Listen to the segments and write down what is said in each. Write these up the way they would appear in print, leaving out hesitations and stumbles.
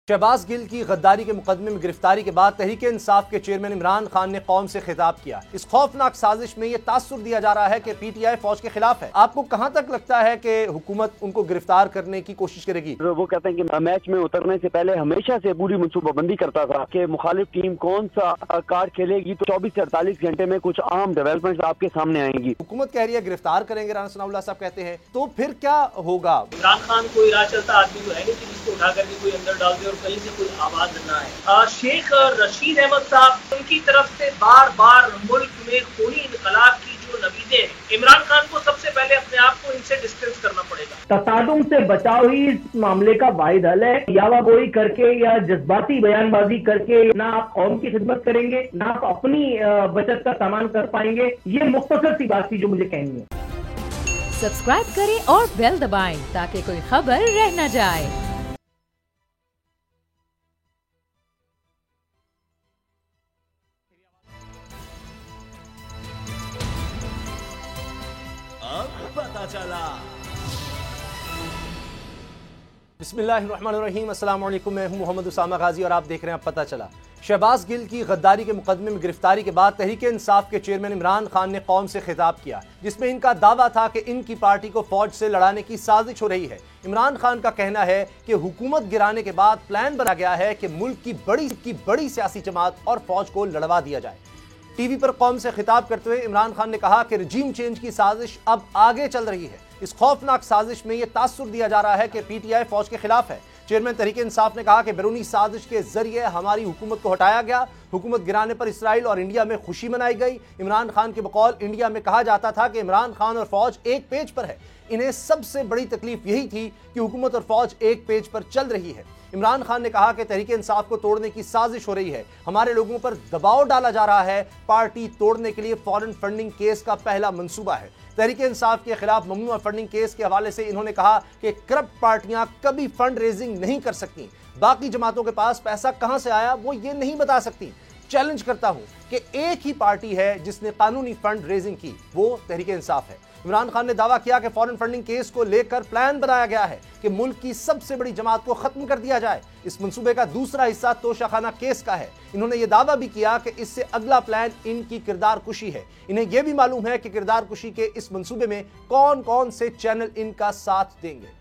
शहबाज गिल की गद्दारी के मुकदमे में गिरफ्तारी के बाद तहरीक इंसाफ के चेयरमैन इमरान खान ने कौम से खिताब किया। इस खौफनाक साजिश में यह तासुर दिया जा रहा है कि पीटीआई फौज के खिलाफ है। आपको कहां तक लगता है कि हुकूमत उनको गिरफ्तार करने की कोशिश करेगी? वो कहते हैं कि मैच में उतरने से पहले हमेशा से पूरी मनसूबाबंदी करता था कि मुखालिफ टीम कौन सा कार्ड खेलेगी, तो 24 से 48 घंटे में कुछ अहम डेवलपमेंट आपके सामने आएंगी। हुकूमत कह रही है गिरफ्तार करेंगे, राना सनाउल्लाह साहब कहते हैं, तो फिर क्या होगा? इमरान खान कोई राह चलता आदमी तो है नहीं कि जिसको उठा करके कोई अंदर डाल दे और कहीं से कोई आवाज ना है। शेख रशीद अहमद साहब, उनकी तरफ से बार बार मुल्क में खूनी इनकलाब की जो नवीदें हैं, इमरान खान को सबसे पहले अपने आप को इनसे डिस्टेंस करना पड़ेगा। तसादुम से बचाव ही इस मामले का वाहिद हल है। यावागोई करके या जज्बाती बयानबाजी करके ना आप कौम की खिदमत करेंगे, ना आप अपनी बचत का सामान कर पाएंगे। ये मुख्तसर सी बात थी जो मुझे कहनी है। सब्सक्राइब करें और बेल दबाएं ताकि कोई खबर रह न जाए। पता चला। बिस्मिल्लाहिर्रहमानिर्रहीम, अस्सलाम वालेकुम। मैं हूं मोहम्मद उसामा गाजी और आप देख रहे हैं पता चला। शहबाज गिल की गद्दारी के मुकदमे में गिरफ्तारी के बाद तहरीक इंसाफ के चेयरमैन इमरान खान ने कौम से खिताब किया, जिसमें इनका दावा था कि इनकी पार्टी को फौज से लड़ाने की साजिश हो रही है। इमरान खान का कहना है कि हुकूमत गिराने के बाद प्लान बना गया है कि मुल्क की बड़ी सियासी जमात और फौज को लड़वा दिया जाए। टीवी पर कौम से खिताब करते हुए इमरान खान ने कहा कि रजीम चेंज की साजिश अब आगे चल रही है। इस खौफनाक साजिश में यह तासुर दिया जा रहा है कि पीटीआई फौज के खिलाफ है। चेयरमैन तहरीक इंसाफ ने कहा कि बैरूनी साजिश के जरिए हमारी हुकूमत को हटाया गया। हुकूमत गिराने पर इसराइल और इंडिया में खुशी मनाई गई। इमरान खान के बकौल इंडिया में कहा जाता था कि इमरान खान और फौज एक पेज पर है। इन्हें सबसे बड़ी तकलीफ यही थी कि हुकूमत और फौज एक पेज पर चल रही है। इमरान खान ने कहा कि तहरीक इंसाफ को तोड़ने की साजिश हो रही है, हमारे लोगों पर दबाव डाला जा रहा है। पार्टी तोड़ने के लिए फॉरेन फंडिंग केस का पहला मंसूबा है। तहरीक इंसाफ के खिलाफ ममनुआ फंडिंग केस के हवाले से इन्होंने कहा कि करप्ट पार्टियां कभी फंड रेजिंग नहीं कर सकती। बाकी जमातों के पास पैसा कहां से आया वो ये नहीं बता सकती। चैलेंज करता हूं कि एक ही पार्टी है जिसने कानूनी फंड रेजिंग की, वो तहरीक इंसाफ है। इमरान खान ने दावा किया कि फॉरेन फंडिंग केस को लेकर प्लान बनाया गया है कि मुल्क की सबसे बड़ी जमात को खत्म कर दिया जाए। इस मंसूबे का दूसरा हिस्सा तोशाखाना केस का है। इन्होंने यह दावा भी किया कि इससे अगला प्लान इनकी किरदार कुशी है। इन्हें यह भी मालूम है कि किरदार कुशी के इस मंसूबे में कौन कौन से चैनल इनका साथ देंगे।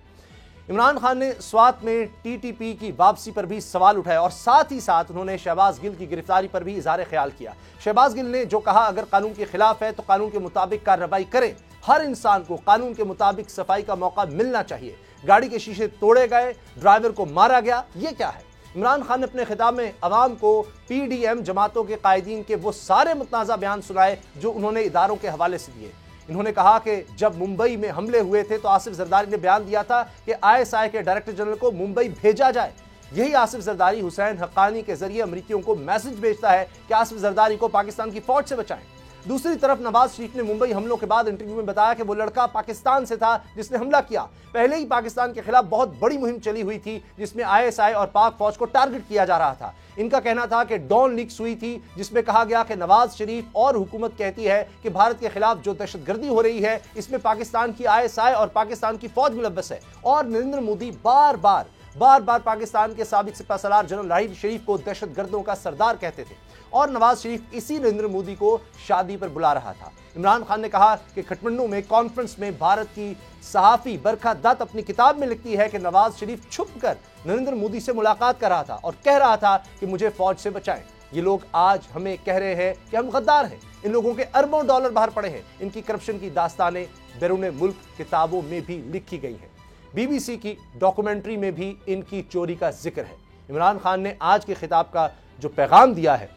इमरान खान ने स्वात में टीटीपी की वापसी पर भी सवाल उठाए और साथ ही साथ उन्होंने शहबाज गिल की गिरफ्तारी पर भी इजहार ख्याल किया। शहबाज गिल ने जो कहा, अगर कानून के खिलाफ है तो कानून के मुताबिक कार्रवाई करें। हर इंसान को कानून के मुताबिक सफाई का मौका मिलना चाहिए। गाड़ी के शीशे तोड़े गए, ड्राइवर को मारा गया, ये क्या है? इमरान खान ने अपने खिताब में अवाम को पीडीएम जमातों के कायदीन के वो सारे मुतनाज़ा बयान सुनाए जो उन्होंने इदारों के हवाले से दिए। इन्होंने कहा कि जब मुंबई में हमले हुए थे तो आसिफ जरदारी ने बयान दिया था कि आईएसआई के डायरेक्टर जनरल को मुंबई भेजा जाए। यही आसिफ जरदारी हुसैन हक्कानी के जरिए अमरीकियों को मैसेज भेजता है कि आसिफ जरदारी को पाकिस्तान की फौज से बचाएं। दूसरी तरफ नवाज शरीफ ने मुंबई हमलों के बाद इंटरव्यू में बताया कि वो लड़का पाकिस्तान से था जिसने हमला किया। पहले ही पाकिस्तान के खिलाफ बहुत बड़ी मुहिम चली हुई थी जिसमें आईएसआई और पाक फौज को टारगेट किया जा रहा था। इनका कहना था कि डॉन लीक्स हुई थी जिसमें कहा गया कि नवाज शरीफ और हुकूमत कहती है कि भारत के खिलाफ जो दहशतगर्दी हो रही है इसमें पाकिस्तान की आईएसआई और पाकिस्तान की फौज मुलव्वस है। और नरेंद्र मोदी बार बार पाकिस्तान के साबिक सिपहसालार जनरल राहील शरीफ को दहशतगर्दों का सरदार कहते थे और नवाज शरीफ इसी नरेंद्र मोदी को शादी पर बुला रहा था। इमरान खान ने कहा कि खटमंडू में कॉन्फ्रेंस में भारत की सहाफी बरखा दत्त अपनी किताब में लिखती है कि नवाज शरीफ छुपकर नरेंद्र मोदी से मुलाकात कर रहा था और कह रहा था कि मुझे फौज से बचाएं। ये लोग आज हमें कह रहे हैं कि हम गद्दार हैं। इन लोगों के अरबों डॉलर बाहर पड़े हैं। इनकी करप्शन की दास्तानें बैरून मुल्क किताबों में भी लिखी गई हैं। बीबीसी की डॉक्यूमेंट्री में भी इनकी चोरी का जिक्र है। इमरान खान ने आज के खिताब का जो पैगाम दिया है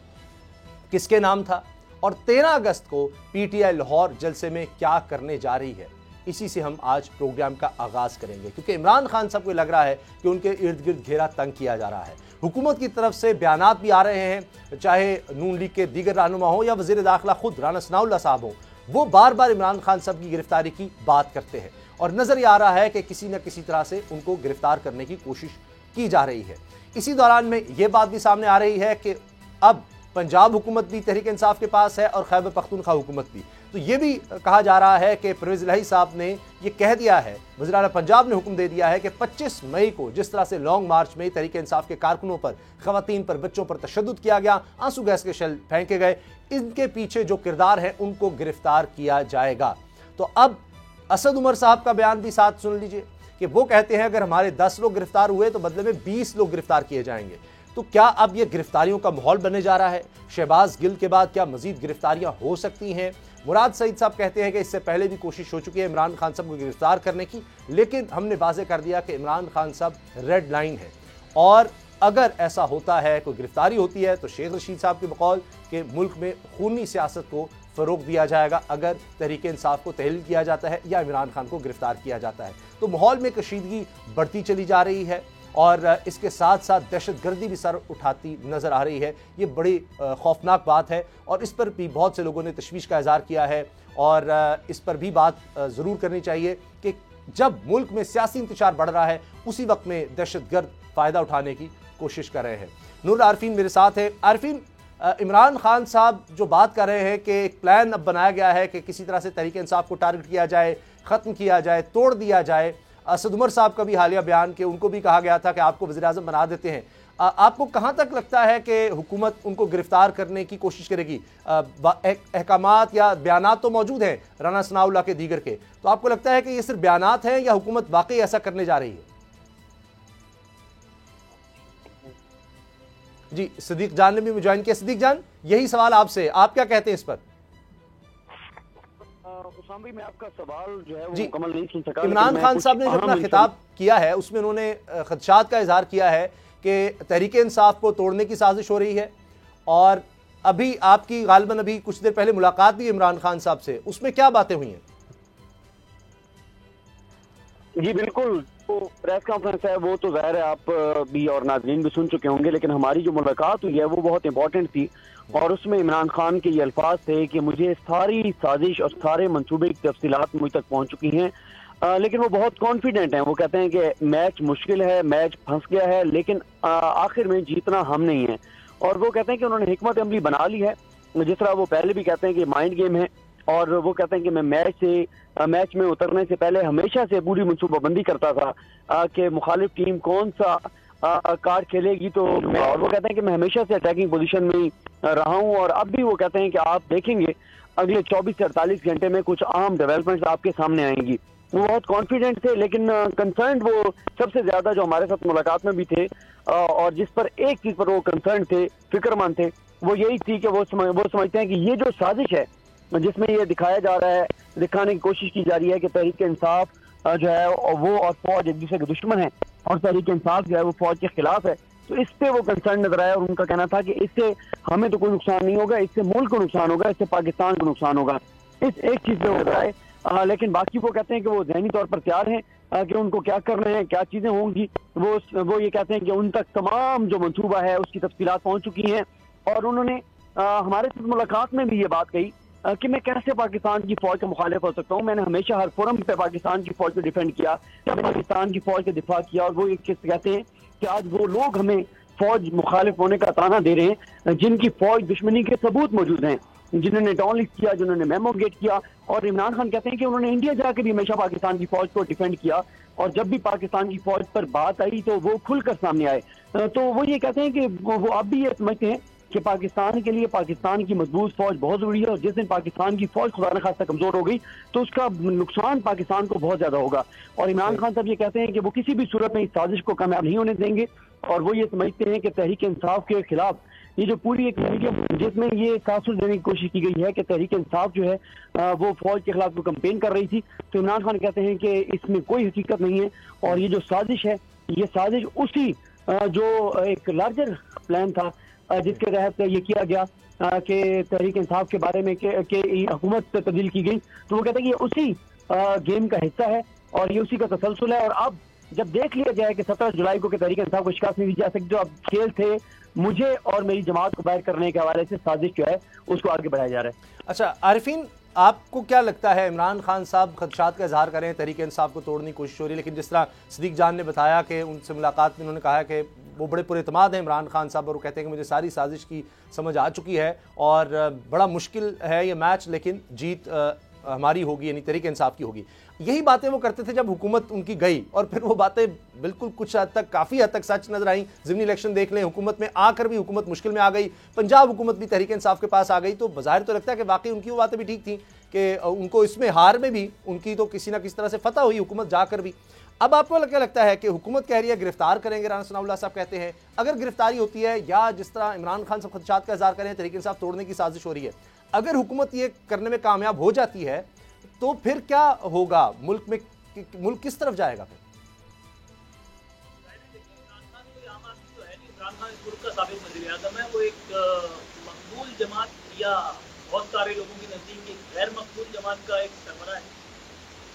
किसके नाम था और 13 अगस्त को पीटीआई लाहौर जलसे में क्या करने जा रही है, इसी से हम आज प्रोग्राम का आगाज करेंगे। क्योंकि इमरान खान सबको लग रहा है कि उनके इर्द गिर्द घेरा तंग किया जा रहा है। हुकूमत की तरफ से बयानात भी आ रहे हैं, चाहे नून लीग के दीगर रहनुमा हो या वजीर दाखिला खुद राना सनाउल्लाह साहब हो, वो बार बार इमरान खान साहब की गिरफ्तारी की बात करते हैं और नजर ये आ रहा है कि किसी न किसी तरह से उनको गिरफ्तार करने की कोशिश की जा रही है। इसी दौरान में ये बात भी सामने आ रही है कि अब पंजाब हुकूमत भी तहरीक इंसाफ के पास है और खैबर पख्तूनख्वा हुकूमत भी। तो ये भी कहा जा रहा है कि परवेज़ इलाही साहब ने ये कह दिया है, वज़ीर आला पंजाब ने हुक्म दे दिया है कि 25 मई को जिस तरह से लॉन्ग मार्च में तहरीक इंसाफ के कारकुनों पर, ख़वातीन पर, बच्चों पर तशद्दुद किया गया, आंसू गैस के शेल फेंके गए, इनके पीछे जो किरदार है उनको गिरफ्तार किया जाएगा। तो अब असद उमर साहब का बयान भी साथ सुन लीजिए कि वो कहते हैं अगर हमारे 10 लोग गिरफ्तार हुए तो बदले में 20 लोग गिरफ्तार किए जाएंगे। तो क्या अब ये गिरफ्तारियों का माहौल बनने जा रहा है? शहबाज गिल के बाद क्या मजीद गिरफ्तारियां हो सकती हैं? मुराद सईद साहब कहते हैं कि इससे पहले भी कोशिश हो चुकी है इमरान खान साहब को गिरफ्तार करने की, लेकिन हमने वाज़ेह कर दिया कि इमरान खान साहब रेड लाइन है, और अगर ऐसा होता है, कोई गिरफ्तारी होती है, तो शेख रशीद साहब के बकौल कि मुल्क में खूनी सियासत को फ़रोग दिया जाएगा अगर तहरीक इंसाफ को तहलील किया जाता है या इमरान खान को गिरफ्तार किया जाता है। तो माहौल में कशीदगी बढ़ती चली जा रही है और इसके साथ साथ दहशतगर्दी भी सर उठाती नज़र आ रही है। ये बड़ी खौफनाक बात है और इस पर भी बहुत से लोगों ने तशवीश का इज़हार किया है और इस पर भी बात ज़रूर करनी चाहिए कि जब मुल्क में सियासी इंतशार बढ़ रहा है उसी वक्त में दहशतगर्द फ़ायदा उठाने की कोशिश कर रहे हैं। नूर आरफीन मेरे साथ है। आरफीन, इमरान खान साहब जो बात कर रहे हैं कि एक प्लान अब बनाया गया है कि किसी तरह से तहरीक इंसाफ को टारगेट किया जाए, ख़त्म किया जाए, तोड़ दिया जाए। असद उमर साहब का भी हालिया बयान कि उनको भी कहा गया था कि आपको वज़ीर-ए-आज़म बना देते हैं। आपको कहाँ तक लगता है कि हुकूमत उनको गिरफ्तार करने की कोशिश करेगी? अहकामात या बयानात तो मौजूद हैं राना सनाउल्लाह के, दीगर के, तो आपको लगता है कि ये सिर्फ बयानात हैं या हुकूमत वाकई ऐसा करने जा रही है? जी, सिद्दीक जान ने भी ज्वाइन किया। सिद्दीक जान, यही सवाल आपसे, आप क्या कहते हैं इस पर? मैं आपका सवाल जो है वो जी, मुकम्मल नहीं सुन सका। इमरान खान साहब ने जो अपना खिताब किया है उसमें उन्होंने खदशात का इजहार किया है कि तहरीक इंसाफ को तोड़ने की साजिश हो रही है, और अभी आपकी गालिबन अभी कुछ देर पहले मुलाकात भी इमरान खान साहब से, उसमें क्या बातें हुई हैं? जी बिल्कुल, तो प्रेस कॉन्फ्रेंस है वो तो ज़ाहिर है आप भी और नाज़रीन भी सुन चुके होंगे, लेकिन हमारी जो मुलाकात हुई है वो बहुत इंपॉर्टेंट थी और उसमें इमरान खान के ये अल्फाज थे कि मुझे सारी साजिश और सारे मंसूबे की तफसीलात मुझ तक पहुंच चुकी हैं, लेकिन वो बहुत कॉन्फिडेंट हैं। वो कहते हैं कि मैच मुश्किल है, मैच फंस गया है, लेकिन आखिर में जीतना हम नहीं है। और वो कहते हैं कि उन्होंने हिकमत अमली बना ली है, जिस तरह वो पहले भी कहते हैं कि माइंड गेम है, और वो कहते हैं कि मैं मैच में उतरने से पहले हमेशा से पूरी मनसूबाबंदी करता था कि मुखालिफ टीम कौन सा कार्ड खेलेगी, तो और वो कहते हैं कि मैं हमेशा से अटैकिंग पोजीशन में ही रहा हूं, और अब भी वो कहते हैं कि आप देखेंगे अगले 24 से 48 घंटे में कुछ अहम डेवलपमेंट्स आपके सामने आएंगी। वो बहुत कॉन्फिडेंट थे, लेकिन कंसर्न वो सबसे ज्यादा जो हमारे साथ मुलाकात में भी थे और जिस पर एक चीज पर वो कंसर्न थे, फिक्रमंद थे, वो यही थी कि वो समझते हैं कि ये जो साजिश है जिसमें ये दिखाया जा रहा है, दिखाने की कोशिश की जा रही है कि तहरीक इंसाफ जो है वो और फौज एक दूसरे के दुश्मन है और तहरीक इंसाफ जो है वो फौज के खिलाफ है, तो इस पे वो कंसर्न नजर आया और उनका कहना था कि इससे हमें तो कोई नुकसान नहीं होगा, इससे मुल्क को नुकसान होगा, इससे पाकिस्तान को नुकसान होगा। इस एक चीज पे नजर आए, लेकिन बाकी वो कहते हैं कि वो ज़हनी तौर पर तैयार हैं कि उनको क्या करना है, क्या चीजें होंगी। वो ये कहते हैं कि उन तक तमाम जो मंसूबा है उसकी तफसीलात पहुंच चुकी हैं, और उन्होंने हमारे साथ मुलाकात में भी ये बात कही कि मैं कैसे पाकिस्तान की फौज का मुखालिफ हो सकता हूँ। मैंने हमेशा हर फोरम पे पाकिस्तान की फौज को डिफेंड किया, पाकिस्तान की फौज का दिफा किया, और वो एक चीज कहते हैं कि आज वो लोग हमें फौज मुखालिफ होने का ताना दे रहे हैं जिनकी फौज दुश्मनी के सबूत मौजूद हैं, जिन्होंने डाउन लिस्ट किया, जिन्होंने मेमो गेट किया। और इमरान खान कहते हैं कि उन्होंने इंडिया जाकर भी हमेशा पाकिस्तान की फौज को डिफेंड किया, और जब भी पाकिस्तान की फौज पर बात आई तो वो खुलकर सामने आए। तो वो ये कहते हैं कि वो अब भी ये समझते हैं कि पाकिस्तान के लिए पाकिस्तान की मजबूत फौज बहुत जरूरी है, और जिस दिन पाकिस्तान की फौज खुदा न खास्ता कमजोर हो गई तो उसका नुकसान पाकिस्तान को बहुत ज्यादा होगा। और इमरान खान साहब ये कहते हैं कि वो किसी भी सूरत में इस साजिश को कामयाब नहीं होने देंगे, और वो ये समझते हैं कि तहरीक इंसाफ के खिलाफ ये जो पूरी एक मीडिया जिसमें ये तासुर देने की कोशिश की गई है कि तहरीक इंसाफ जो है वो फौज के खिलाफ कंपेन कर रही थी, तो इमरान खान कहते हैं कि इसमें कोई हकीकत नहीं है, और ये जो साजिश है ये साजिश उसी जो एक लार्जर प्लान था जिसके तहत ये किया गया कि तहरीक इंसाफ के बारे में कि हुकूमत तब्दील की गई, तो वो कहते हैं कि ये उसी गेम का हिस्सा है और ये उसी का तसलसल है। और अब जब देख लिया जाए कि 17 जुलाई को तहरीक इंसाफ को शिकस्त नहीं दी जा सकती, जो अब खेल थे मुझे और मेरी जमात को बाहर करने के हवाले से साजिश जो है उसको आगे बढ़ाया जा रहा है। अच्छा आरिफीन, आपको क्या लगता है, इमरान खान साहब खदशात का इजहार करें, तहरीक इंसाफ को तोड़ने की कोशिश हो रही है, लेकिन जिस तरह सिद्दीक जान ने बताया कि उनसे मुलाकात में उन्होंने कहा कि वो बड़े पुरएतमाद हैं इमरान खान साहब और वो कहते हैं कि मुझे सारी साजिश की समझ आ चुकी है और बड़ा मुश्किल है ये मैच, लेकिन जीत हमारी होगी, यानी तहरीक इंसाफ की होगी। यही बातें वो करते थे जब हुकूमत उनकी गई, और फिर वो बातें बिल्कुल कुछ हद तक, काफ़ी हद तक सच नजर आई। ज़िमनी इलेक्शन देख लें, हुकूमत में आकर भी हुकूमत मुश्किल में आ गई, पंजाब हुकूमत भी तहरीक इंसाफ के पास आ गई, तो बज़ाहिर तो लगता है कि वाकई उनकी वो बातें भी ठीक थी कि उनको इसमें हार में भी उनकी तो किसी ना किसी तरह से फतह हुई हुकूमत जाकर भी। अब आपको क्या लगता है कि हुकूमत कह रही है गिरफ्तार करेंगे, राना सनाउल्लाह साहब कहते हैं अगर गिरफ्तारी होती है, या जिस तरह इमरान खान सब खदशात का इज़हार करें तहरीक इंसाफ तोड़ने की साजिश हो रही है, अगर हुकूमत ये करने में कामयाब हो जाती है तो फिर क्या होगा मुल्क में, मुल्क किस तरफ जाएगा फिर? इमरान खान मुल्क का साबिक वज़ीर आज़म है, वो एक मकबूल जमात या बहुत सारे लोगों के नज़दीक एक गैर मकबूल जमात का एक सरबराह है।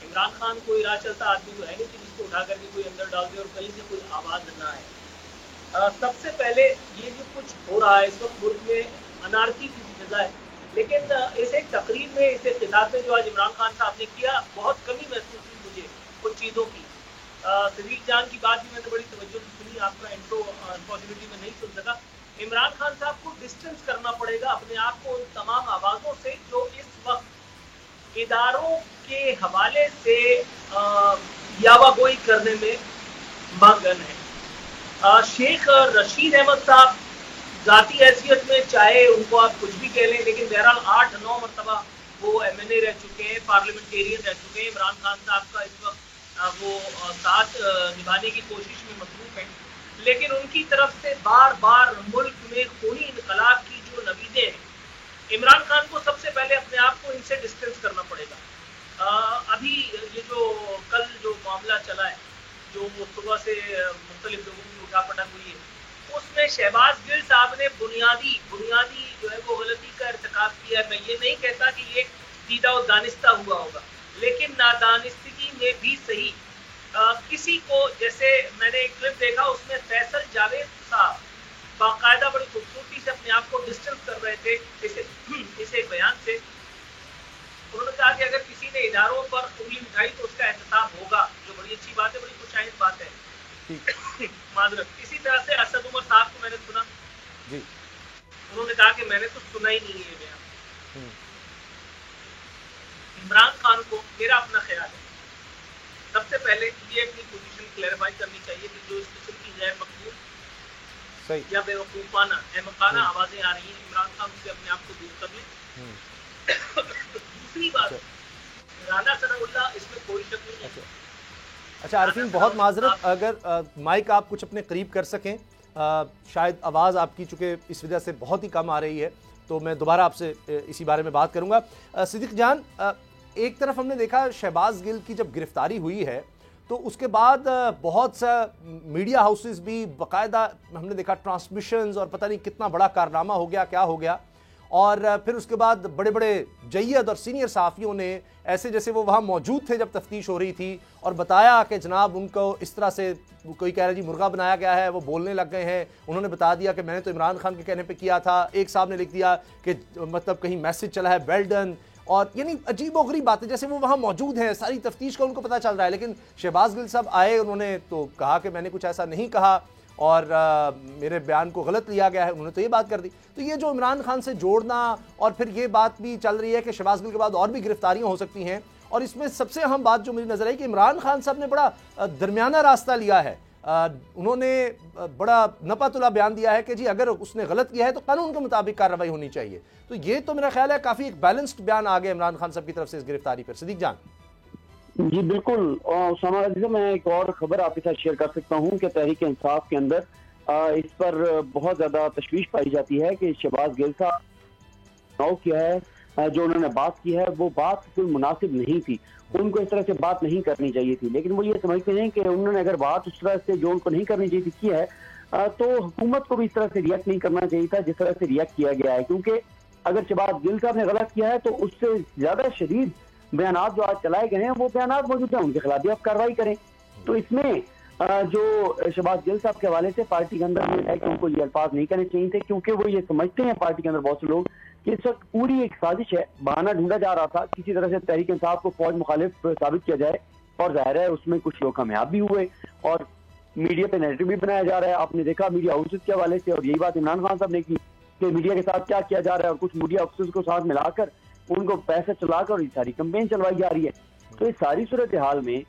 इमरान खान कोई राह चलता आदमी तो है नहीं कि जिसको उठा करके कोई अंदर डाल दे और कहीं से कोई आवाज़ ना आए। सबसे पहले ये जो कुछ हो रहा है इस वक्त मुल्क में अनारकी की सजा है, लेकिन इस एक तकरीर में, इस एक खिताब में जो आज इमरान खान साहब ने किया, बहुत कमी महसूस हुई मुझे कुछ चीज़ों की। सदीक जान की बात भी मैंने बड़ी तवज्जो से सुनी, आपका इंट्रो अनफॉर्चुनेटली में नहीं सुन सका। इमरान खान साहब को डिस्टेंस करना पड़ेगा अपने आप को उन तमाम आवाज़ों से जो इस वक्त इदारों के हवाले से यावागोई करने में मगन है। शेख रशीद अहमद साहब जाती हैसियत में चाहे उनको आप कुछ भी कह लें, लेकिन बहरहाल 8-9 मरतबा वो MNA रह चुके हैं, पार्लियामेंटेरियन रह चुके हैं। इमरान खान साहब का इस वक्त वो साथ निभाने की कोशिश में मसरूफ है, लेकिन उनकी तरफ से बार बार मुल्क में खूनी इनकलाब की जो नवीदें हैं, इमरान खान को सबसे पहले अपने आप को इनसे डिस्टेंस करना पड़ेगा। अभी ये जो कल जो मामला चला है, जो सुबह से मुख्तलिफ लोगों की उठापटक हुई है, उसमें शहबाज गिल साहब ने बुनियादी जो है वो गलती का इर्तिकाब किया है। मैं ये नहीं कहता कि ये सीधा और दानिस्ता हुआ होगा, लेकिन नादानिस्तगी में भी सही किसी को, जैसे मैंने एक क्लिप देखा उसमें फैसल जावेद साहब बाकायदा बड़ी खूबसूरती से अपने आप को डिस्टेंस कर रहे थे इस एक बयान से। उन्होंने कहा कि अगर किसी ने इदारों पर उंगली उठाई तो उसका एहतसाब होगा, जो बड़ी अच्छी बात है, बड़ी खुशाइंद बात है। माजरत। इसी तरह से असद उमर साहब को मैंने सुना जी, उन्होंने कहा कि मैंने तो सुना ही नहीं है बयान। इमरान खान को मेरा अपना ख्याल है, सबसे पहले ये अपनी पोजीशन क्लैरिफाई करनी चाहिए कि जो इस किस्म की गैर मकबूल या बेवकूफाना अहमकाना आवाजें आ रही हैं, इमरान खान से अपने आप को दूर कर लें। दूसरी बात, राना सनाउल्लाह, इसमें कोई शक नहीं है। अच्छा आरिफीन, बहुत माजरत, अगर माइक आप कुछ अपने करीब कर सकें, शायद आवाज़ आपकी चूँकि इस वजह से बहुत ही कम आ रही है, तो मैं दोबारा आपसे इसी बारे में बात करूँगा। सिद्दीक जान, एक तरफ हमने देखा शहबाज गिल की जब गिरफ्तारी हुई है तो उसके बाद बहुत सा मीडिया हाउसेस भी बाकायदा हमने देखा ट्रांसमिशंस, और पता नहीं कितना बड़ा कारनामा हो गया, क्या हो गया, और फिर उसके बाद बड़े बड़े जय्यद और सीनियर सहाफ़ियों ने ऐसे जैसे वो वहाँ मौजूद थे जब तफ्तीश हो रही थी, और बताया कि जनाब उनको इस तरह से कोई कह रहा है जी मुर्गा बनाया गया है, वो बोलने लग गए हैं। उन्होंने बता दिया कि मैंने तो इमरान खान के कहने पे किया था। एक साहब ने लिख दिया कि मतलब कहीं मैसेज चला है वेल डन, और यानी अजीब और गरीब बातें, जैसे वो वहाँ मौजूद हैं, सारी तफ्तीश का उनको पता चल रहा है। लेकिन शहबाज गिल साहब आए, उन्होंने तो कहा कि मैंने कुछ ऐसा नहीं कहा और मेरे बयान को गलत लिया गया है, उन्होंने तो ये बात कर दी। तो ये जो इमरान खान से जोड़ना, और फिर ये बात भी चल रही है कि शहबाज गिल के बाद और भी गिरफ्तारियां हो सकती हैं, और इसमें सबसे अहम बात जो मुझे नजर आई कि इमरान खान साहब ने बड़ा दरमियाना रास्ता लिया है। उन्होंने बड़ा नपातुला बयान दिया है कि जी अगर उसने गलत किया है तो कानून के मुताबिक कार्रवाई होनी चाहिए। तो ये तो मेरा ख्याल है काफ़ी एक बैलेंस्ड बयान आ गया इमरान खान साहब की तरफ से इस गिरफ्तारी पर। सिद्दीक जान जी बिल्कुल, उसामा, मैं एक और खबर आपके साथ शेयर कर सकता हूँ कि तहरीक इंसाफ के अंदर इस पर बहुत ज्यादा तशवीश पाई जाती है कि शहबाज गिल साहब चुनाव किया है, जो उन्होंने बात की है वो बात कोई मुनासिब नहीं थी, उनको इस तरह से बात नहीं करनी चाहिए थी। लेकिन वो ये समझते हैं कि उन्होंने अगर बात उस तरह से जो उनको नहीं करनी चाहिए थी की है, तो हुकूमत को भी इस तरह से रिएक्ट नहीं करना चाहिए था जिस तरह से रिएक्ट किया गया है। क्योंकि अगर शहबाज गिल साहब ने गलत किया है तो उससे ज्यादा शदीद बयान जो आज चलाए गए हैं वो बयान मौजूद हैं, उनके खिलाफ भी आप कार्रवाई करें। तो इसमें जो शहबाज गिल साहब के हवाले से पार्टी के अंदर है कि उनको ये अल्फाज नहीं कहने चाहिए थे, क्योंकि वो ये समझते हैं पार्टी के अंदर बहुत से लोग कि इस वक्त पूरी एक साजिश है, बहाना ढूंढा जा रहा था किसी तरह से तहरीक इंसाफ को फौज मुखालिफ साबित किया जाए, और जाहिर है उसमें कुछ लोग कामयाब भी हुए और मीडिया पे नैरेटिव भी बनाया जा रहा है। आपने देखा मीडिया हाउसेस के हवाले से, और यही बात इमरान खान साहब ने की कि मीडिया के साथ क्या किया जा रहा है, और कुछ मीडिया हाउसेस को साथ मिलाकर उनको पैसे चलाकर ये सारी कैंपेन चलवाई जा रही है। तो इस सारी सूरत हाल में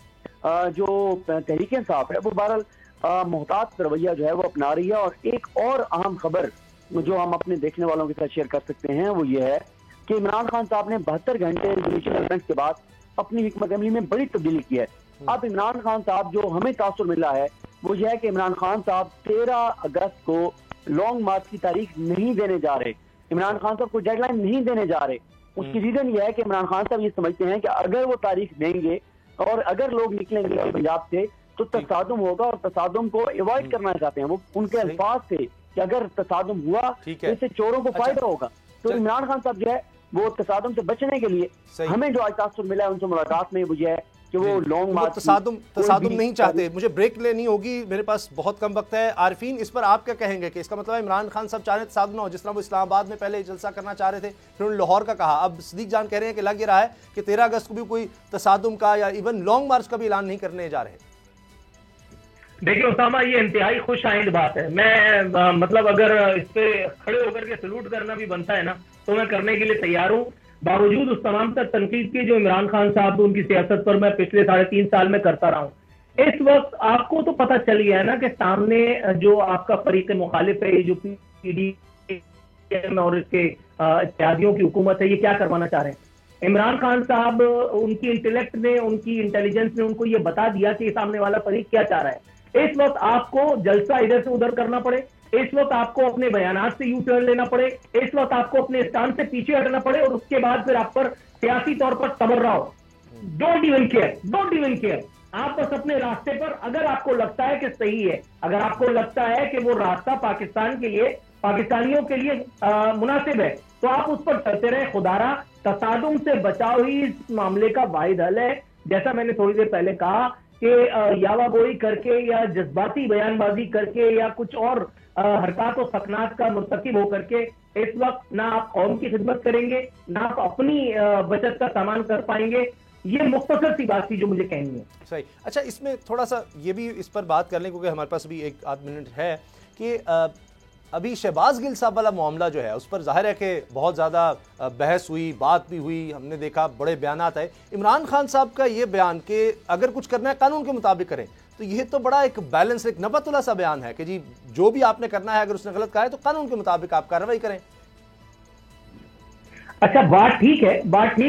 जो तहरीक इंसाफ है वो बहरहाल मोहतात रवैया जो है वो अपना रही है। और एक और अहम खबर जो हम अपने देखने वालों के साथ शेयर कर सकते हैं वो ये है कि इमरान खान साहब ने 72 घंटे जुडिशल एलिमेंट्स के बाद अपनी हिकमत अमली में बड़ी तब्दीली की है। अब इमरान खान साहब जो हमें तासुर मिला है वो यह है कि इमरान खान साहब 13 अगस्त को लॉन्ग मार्च की तारीख नहीं देने जा रहे। इमरान खान साहब को डेडलाइन नहीं देने जा रहे। उसकी रीजन यह है कि इमरान खान साहब ये समझते हैं कि अगर वो तारीख देंगे और अगर लोग निकलेंगे पंजाब से तो तसादुम होगा, और तसादुम को अवॉइड करना चाहते हैं। वो उनके अल्फाज थे कि अगर तसादुम हुआ तो इससे चोरों को फायदा होगा। तो इमरान खान साहब जो है वो तसादुम से बचने के लिए हमें जो आज तासुर मिला है उनसे मुलाकात में वो है कि वो लॉन्ग मार्च तसादुम नहीं चाहते। मुझे ब्रेक लेनी होगी, मेरे पास बहुत कम वक्त है। आरिफीन, इस पर आप क्या कहेंगे कि इसका मतलब इमरान खान साहब चाह रहे तसादुम ना हो, जिस तरह वो इस्लामाबाद में पहले जलसा करना चाह रहे थे, फिर उन्होंने लाहौर का कहा, अब सदीक जान कह रहे हैं कि लग ये रहा है कि 13 अगस्त को भी कोई तसादुम का या इवन लॉन्ग मार्च का भी ऐलान नहीं करने जा रहे। देखिए उसामा, ये इंतहाई खुश आइंद बात है। मैं मतलब अगर इस पे खड़े होकर के सलूट करना भी बनता है ना तो मैं करने के लिए तैयार हूँ, बावजूद उस तमाम तर तनकीद की जो इमरान खान साहब उनकी सियासत पर मैं पिछले 3.5 साल में करता रहा हूँ। इस वक्त आपको तो पता चल गया है ना कि सामने जो आपका फरीक मुखालिफ है, ये जो PDM और इसके इत्यादियों की हुकूमत है, ये क्या करवाना चाह रहे हैं। इमरान खान साहब, उनकी इंटेलेक्ट ने, उनकी इंटेलिजेंस ने उनको ये बता दिया कि सामने वाला फरीक क्या चाह रहा है। इस वक्त आपको जलसा इधर से उधर करना पड़े, इस वक्त आपको अपने बयानात से यू टर्न लेना पड़े, इस वक्त आपको अपने स्थान से पीछे हटना पड़े, और उसके बाद फिर आप पर सियासी तौर पर तबर्रा हो। Don't even care. आप बस अपने रास्ते पर, अगर आपको लगता है कि सही है, अगर आपको लगता है कि वो रास्ता पाकिस्तान के लिए, पाकिस्तानियों के लिए मुनासिब है, तो आप उस पर चलते रहे। खुदारा तसादुम से बचाव ही इस मामले का वाहिद हल है। जैसा मैंने थोड़ी देर पहले कहा कि यावागोई करके या जज्बाती बयानबाजी करके या कुछ और हरकत और सकनात का मुर्तकिब होकर के इस वक्त ना आप कौम की खिदमत करेंगे, ना आप अपनी बचत का सामान कर पाएंगे। ये मुख्तसर सी बात थी जो मुझे कहनी है। सही। अच्छा, इसमें थोड़ा सा ये भी इस पर बात कर लें क्योंकि हमारे पास भी 1 आध मिनट है कि अभी शहबाज गिल साहब वाला मामला जो है उस पर जाहिर है कि बहुत ज़्यादा बहस हुई, बात भी हुई, हमने देखा बड़े बयानात आए। इमरान खान साहब का ये बयान कि अगर कुछ करना है कानून के मुताबिक करें, तो ये तो बड़ा एक बैलेंस, एक नबतुल्ला सा बयान है कि जी जो भी आपने करना है, अगर उसने गलत कहा है तो कानून के मुताबिक आप कार्रवाई करें। अच्छा, बात ठीक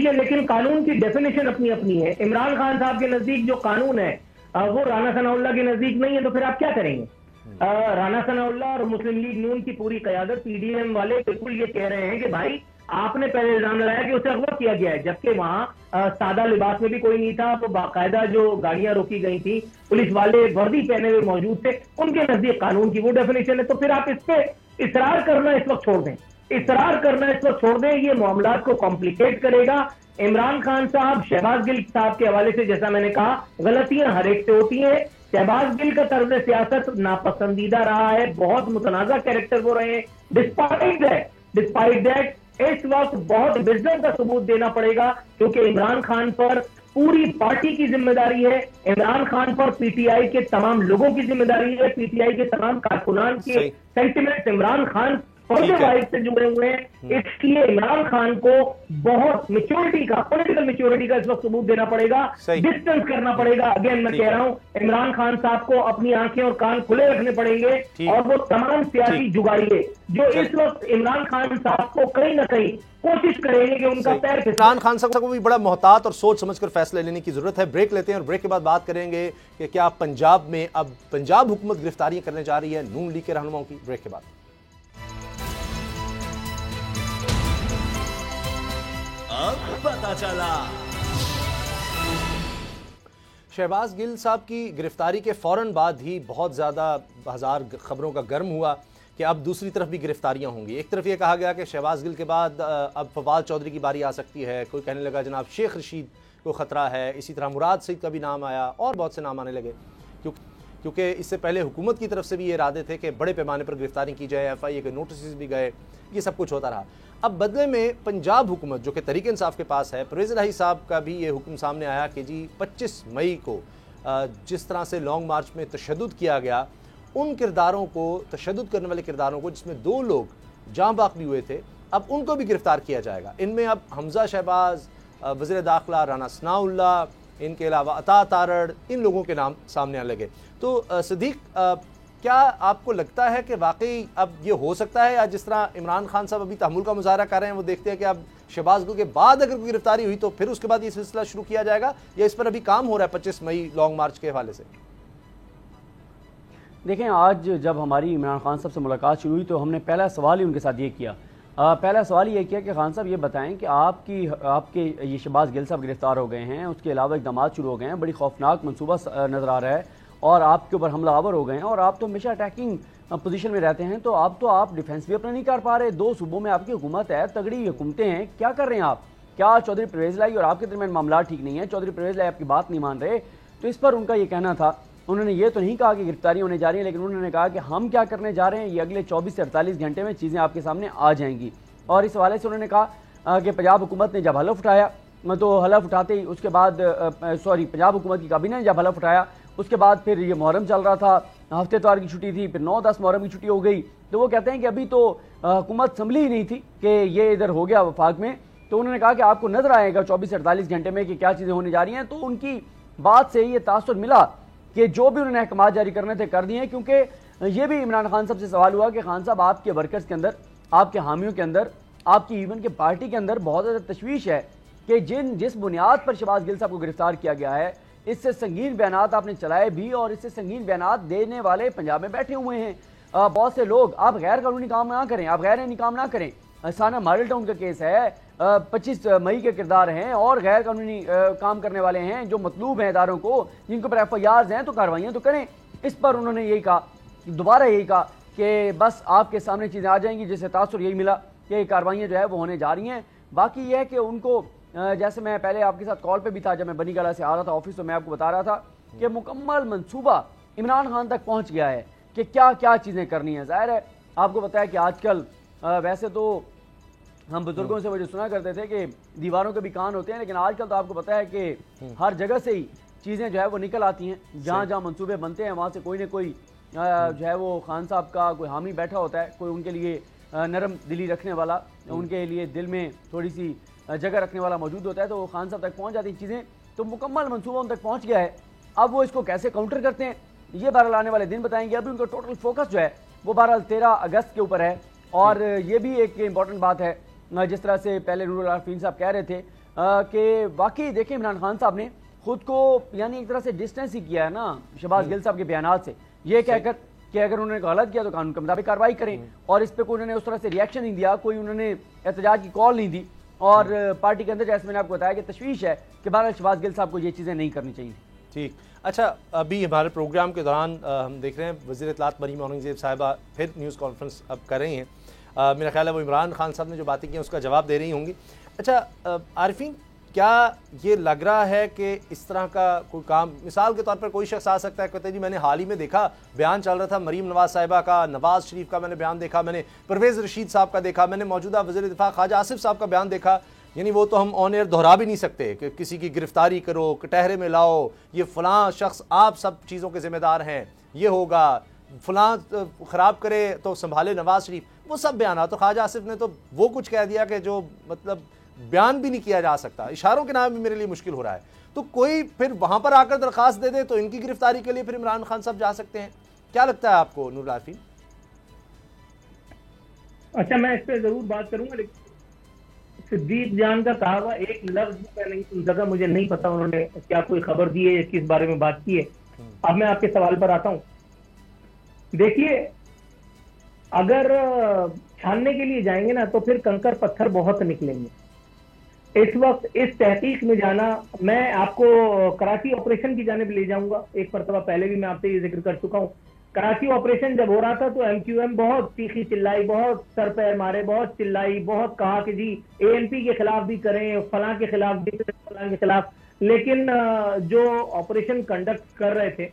है, लेकिन कानून की डेफिनेशन अपनी अपनी है। इमरान खान साहब के नजदीक जो कानून है वो राना सनाउल्लाह के नजदीक नहीं है, तो फिर आप क्या करेंगे। राना सनाउल्लाह और मुस्लिम लीग नून की पूरी क़यादत, PDM वाले बिल्कुल ये कह रहे हैं कि भाई आपने पहले इल्जाम लगाया कि उसे अगवा किया गया है, जबकि वहां सादा लिबास में भी कोई नहीं था। तो बाकायदा जो गाड़ियां रोकी गई थी, पुलिस वाले वर्दी पहने हुए मौजूद थे, उनके नजदीक कानून की वो डेफिनेशन है। तो फिर आप इस पे इसरार करना इस वक्त छोड़ दें, ये मामलात को कॉम्प्लिकेट करेगा। इमरान खान साहब, शहबाज गिल साहब के हवाले से जैसा मैंने कहा, गलतियां हर एक से होती हैं। शहबाज गिल का तर्ज सियासत नापसंदीदा रहा है, बहुत मुतनाज़ा कैरेक्टर वो रहे। डिस्पाइट दैट इस वक्त बहुत विजडम का सबूत देना पड़ेगा, क्योंकि इमरान खान पर पूरी पार्टी की जिम्मेदारी है, इमरान खान पर PTI के तमाम लोगों की जिम्मेदारी है, PTI के तमाम कारकुनान के सेंटिमेंट्स इमरान खान वाइड से जुड़े हुए हैं। इसलिए इमरान खान को बहुत मैच्योरिटी का, पॉलिटिकल मैच्योरिटी का इस वक्त सबूत देना पड़ेगा, डिस्टेंस करना पड़ेगा। अगेन मैं कह रहा हूं, इमरान खान साहब को अपनी आंखें और कान खुले रखने पड़ेंगे, और वो तमाम सियासी जुगाड़िए जो इस वक्त इमरान खान साहब को कहीं ना कहीं कोशिश करेंगे कि उनका पैर। इमरान खान साहब को भी बड़ा मोहतात और सोच समझकर फैसले लेने की जरूरत है। ब्रेक लेते हैं और ब्रेक के बाद बात करेंगे कि क्या पंजाब में अब पंजाब हुकूमत गिरफ्तारियां करने जा रही है नून लीग के रहनुमाओं की। ब्रेक के बाद अब पता चला। शहबाज गिल साहब की गिरफ्तारी के फौरन बाद ही बहुत ज़्यादा बाजार खबरों का गर्म हुआ कि अब दूसरी तरफ भी गिरफ्तारियां होंगी। एक तरफ ये कहा गया कि शहबाज गिल के बाद अब फवाद चौधरी की बारी आ सकती है, कोई कहने लगा जनाब शेख रशीद को ख़तरा है, इसी तरह मुराद सईद का भी नाम आया और बहुत से नाम आने लगे, क्योंकि इससे पहले हुकूमत की तरफ से भी ये इरादे थे कि बड़े पैमाने पर गिरफ्तारी की जाए, FIA के नोटिस भी गए, ये सब कुछ होता रहा। अब बदले में पंजाब हुकूमत जो कि तहरीक इंसाफ के पास है, परवेज़ इलाही साहब का भी ये हुक्म सामने आया कि जी 25 मई को जिस तरह से लॉन्ग मार्च में तशद्दुद किया गया, उन किरदारों को, तशद्दुद करने वाले किरदारों को, जिसमें 2 लोग जाँ बाकली हुए थे, अब उनको भी गिरफ्तार किया जाएगा। इनमें अब हमजा शहबाज, वज़ीर दाखिला राना सनाउल्लाह, इनके अलावा अता तारड़, इन लोगों के नाम सामने आने लगे। तो सदीक, क्या आपको लगता है कि वाकई अब ये हो सकता है, या जिस तरह इमरान खान साहब अभी तहम्मुल का मुजाहरा कर रहे हैं, वो देखते हैं कि अब शहबाज गिल के बाद अगर कोई गिरफ्तारी हुई तो फिर उसके बाद ये सिलसिला शुरू किया जाएगा, या इस पर अभी काम हो रहा है 25 मई लॉन्ग मार्च के हवाले से? देखें, आज जब हमारी इमरान खान साहब से मुलाकात शुरू हुई तो हमने पहला सवाल ही उनके साथ ये किया। पहला सवाल ये किया कि खान साहब ये बताएं कि आपके ये शहबाज गिल साहब गिरफ्तार हो गए हैं, उसके अलावा इक़दाम शुरू हो गए हैं, बड़ी खौफनाक मनसूबा नज़र आ रहा है और आपके ऊपर हमलावर हो गए हैं, और आप तो हमेशा अटैकिंग पोजीशन में रहते हैं, तो आप डिफेंस भी अपना नहीं कर पा रहे। 2 सूबों में आपकी हुकूमत है, तगड़ी हुकूमतें हैं, क्या कर रहे हैं आप? क्या चौधरी परवेज़ लाई और आपके दरमियान मामला ठीक नहीं है? चौधरी परवेज़ लाई आपकी बात नहीं मान रहे। तो इस पर उनका ये कहना था, उन्होंने ये तो नहीं कहा कि गिरफ्तारी होने जा रही है, लेकिन उन्होंने कहा कि हम क्या करने जा रहे हैं, ये अगले 24 से 48 घंटे में चीज़ें आपके सामने आ जाएंगी। और इस हवाले से उन्होंने कहा कि पंजाब हुकूमत ने जब हलफ उठाया, तो हलफ उठाते ही उसके बाद पंजाब हुकूमत की काबीना ने जब हलफ उठाया, उसके बाद फिर ये मुहर्रम चल रहा था, हफ्ते इतवार की छुट्टी थी, फिर 9-10 मुहर्रम की छुट्टी हो गई। तो वो कहते हैं कि अभी तो हुकूमत संभली ही नहीं थी कि ये इधर हो गया वफाक में। तो उन्होंने कहा कि आपको नजर आएगा 24 से 48 घंटे में कि क्या चीज़ें होने जा रही हैं। तो उनकी बात से ये तासुर मिला कि जो भी उन्होंने अहकाम जारी करने थे कर दिए, क्योंकि ये भी इमरान खान साहब से सवाल हुआ कि खान साहब, आपके वर्कर्स के अंदर, आपके हामियों के अंदर, आपकी इवन के पार्टी के अंदर बहुत ज़्यादा तशवीश है कि जिस बुनियाद पर शहबाज गिल साहब को गिरफ्तार किया गया है, इससे संगीन बयानात आपने चलाए भी, और इससे संगीन बयानात देने वाले पंजाब में बैठे हुए हैं बहुत से लोग। आप गैर कानूनी काम ना करें, आप गैर आईनी काम ना करें। साना मॉडल टाउन का केस है, 25 मई के किरदार हैं और गैर कानूनी काम करने वाले हैं जो मतलूब हैं इदारों को, जिनके ऊपर FIRs हैं, तो कार्रवाइयाँ तो करें। इस पर उन्होंने यही कहा, दोबारा यही कहा कि बस आपके सामने चीज़ें आ जाएंगी, जिससे तासुर यही मिला कि कार्रवाइयाँ जो है वो होने जा रही हैं। बाकी यह है कि उनको, जैसे मैं पहले आपके साथ कॉल पे भी था, जब मैं बनी गाला से आ रहा था ऑफिस, तो मैं आपको बता रहा था कि मुकम्मल मंसूबा इमरान खान तक पहुंच गया है कि क्या क्या चीज़ें करनी है। ज़ाहिर है आपको पता है कि आजकल वैसे तो हम बुजुर्गों से वजह सुना करते थे कि दीवारों के भी कान होते हैं, लेकिन आजकल तो आपको पता है कि हर जगह से ही चीज़ें जो है वो निकल आती हैं। जहाँ जहाँ मंसूबे बनते हैं वहाँ से कोई ना कोई जो है वो खान साहब का कोई हामी बैठा होता है, कोई उनके लिए नरम दिली रखने वाला, उनके लिए दिल में थोड़ी सी जगह रखने वाला मौजूद होता है, तो वो खान साहब तक पहुंच जाती हैं चीज़ें। तो मुकम्मल मंसूबा उन तक पहुंच गया है। अब वो इसको कैसे काउंटर करते हैं ये बहरहाल आने वाले दिन बताएंगे। अभी उनका टोटल फोकस जो है वो बहरहाल 13 अगस्त के ऊपर है। और ये भी एक इंपॉर्टेंट बात है, जिस तरह से पहले नूरुल आरफीन साहब कह रहे थे कि वाकई देखें इमरान खान साहब ने खुद को यानी एक तरह से डिस्टेंस ही किया है ना शहबाज गिल साहब के बयानात से, ये कहकर कि अगर उन्होंने गलत किया तो कानून के मुताबिक कार्रवाई करें। और इस पर कोई उन्होंने उस तरह से रिएक्शन नहीं दिया, कोई उन्होंने एहतजाज की कॉल नहीं दी। और पार्टी के अंदर जैसे मैंने आपको बताया कि तशवीश है कि बहरहाल शहबाज गिल साहब को ये चीज़ें नहीं करनी चाहिए। ठीक, अच्छा, अभी हमारे प्रोग्राम के दौरान हम देख रहे हैं वज़ीर इत्तलात मरीम औरंगज़ेब साहिबा फिर न्यूज़ कॉन्फ्रेंस अब कर रही हैं। मेरा ख्याल है वो इमरान खान साहब ने जो बातें की उसका जवाब दे रही होंगी। अच्छा आरिफीन, क्या ये लग रहा है कि इस तरह का कोई काम, मिसाल के तौर पर कोई शख्स आ सकता है, कहते जी मैंने हाल ही में देखा, बयान चल रहा था मरीम नवाज साहिबा का, नवाज शरीफ का मैंने बयान देखा, मैंने परवेज़ रशीद साहब का देखा, मैंने मौजूदा वज़ीर दिफा ख्वाजा आसिफ साहब का बयान देखा। यानी वो तो हम ऑन एयर दोहरा भी नहीं सकते कि किसी की गिरफ्तारी करो, कटहरे में लाओ, ये फ़लाँ शख्स आप सब चीज़ों के ज़िम्मेदार हैं, ये होगा, फ़लाँ ख़राब करे तो संभाले नवाज शरीफ, वो सब बयान। तो ख्वाजा आसिफ ने तो वो कुछ कह दिया कि जो मतलब बयान भी नहीं किया जा सकता, इशारों के नाम भी मेरे लिए मुश्किल हो रहा है। तो कोई फिर वहाँ पर आकर दरख्वास्त दे दे तो इनकी गिरफ्तारी के लिए फिर इमरान खान साहब जा सकते हैं। क्या लगता है आपको नूरुल आरफीन? अच्छा, मैं इस पर जरूर बात करूंगा, लेकिन सिद्दीक जान का कहा हुआ एक लफ्ज मैं नहीं सुन सका, मुझे नहीं पता उन्होंने क्या कोई खबर दी है, किस बारे में बात की है। अब मैं आपके सवाल पर आता हूं। देखिए, अगर छानने के लिए जाएंगे ना तो फिर कंकर पत्थर बहुत निकलेंगे। इस वक्त इस तहकीक में जाना, मैं आपको कराची ऑपरेशन की जानिब ले जाऊंगा। एक मरतबा पहले भी मैं आपसे ये जिक्र कर चुका हूं। कराची ऑपरेशन जब हो रहा था तो MQM बहुत तीखी चिल्लाई, बहुत सर पैर मारे, बहुत चिल्लाई, बहुत कहा कि जी ANP के खिलाफ भी करें, फलां के खिलाफ भी करें, फलां के खिलाफ। लेकिन जो ऑपरेशन कंडक्ट कर रहे थे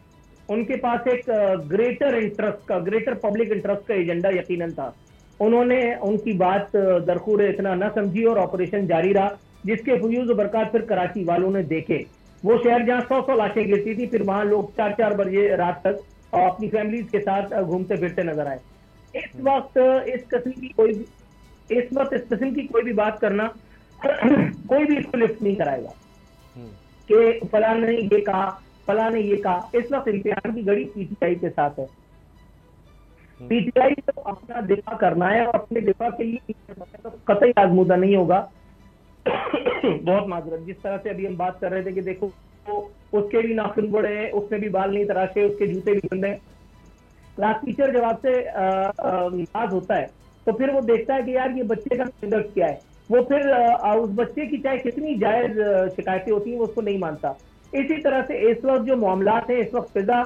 उनके पास एक ग्रेटर इंटरेस्ट का, ग्रेटर पब्लिक इंटरेस्ट का एजेंडा यकीनन था। उन्होंने उनकी बात दरखूर इतना न समझी और ऑपरेशन जारी रहा, जिसके फ्यूज बरकत फिर कराची वालों ने देखे। वो शहर जहाँ 100 लाशें गिरती थी, फिर वहां लोग 4 बजे रात तक अपनी फैमिलीज के साथ घूमते फिरते नजर आए। इस वक्त इस किस्म की कोई भी बात करना कोई भी इसको लिफ्ट नहीं कराएगा कि फलां ने ये कहा, फलां ने ये कहा। इस वक्त इम्तिहान की घड़ी पीटीआई के साथ है। पीटीआई तो अपना दिफा करना है और अपने दिफा के लिए तो कतई आजमूदा नहीं होगा। बहुत माजरत, जिस तरह से अभी हम बात कर रहे थे कि देखो तो उसके भी नाखून बड़े हैं, उसने भी बाल नहीं तराशे, उसके जूते भी गंदे। क्लास टीचर जब आपसे नाराज होता है तो फिर वो देखता है कि यार ये बच्चे का कंडक्ट क्या है, वो फिर उस बच्चे की चाहे कितनी जायज शिकायतें होती हैं वो उसको नहीं मानता। इसी तरह से इस वक्त जो मामलात हैं, इस वक्त फिजा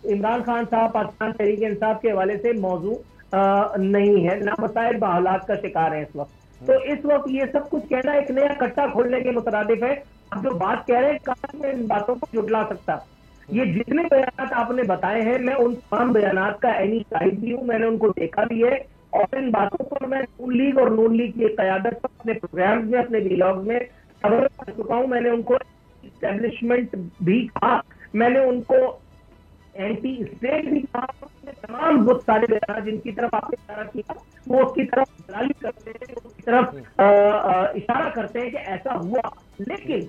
इमरान खान साहब पाकिस्तान तहरीक इंसाफ के हवाले से मौजू नहीं है, ना मसाइल हालात का शिकार है इस वक्त। तो इस वक्त ये सब कुछ कहना एक नया कट्टा खोलने के मुतरादिफ है। आप जो बात कह रहे हैं कहाँ मैं इन बातों को जुटला सकता। ये जितने बयान आपने बताए हैं मैं उन तमाम बयान का एनी साइड भी हूँ, मैंने उनको देखा भी है और इन बातों पर मैं नून लीग और नून लीग की क़यादत पर अपने प्रोग्राम में, अपने व्लॉग में खबर कर चुका हूँ। मैंने उनको एस्टेब्लिशमेंट भी कहा, मैंने उनको एंटी स्टेट भी कहा। तमाम बहुत सारे बयान जिनकी तरफ आपने इशारा किया वो उसकी तरफ दलाली करते हैं, उसकी तरफ इशारा करते हैं कि ऐसा हुआ। लेकिन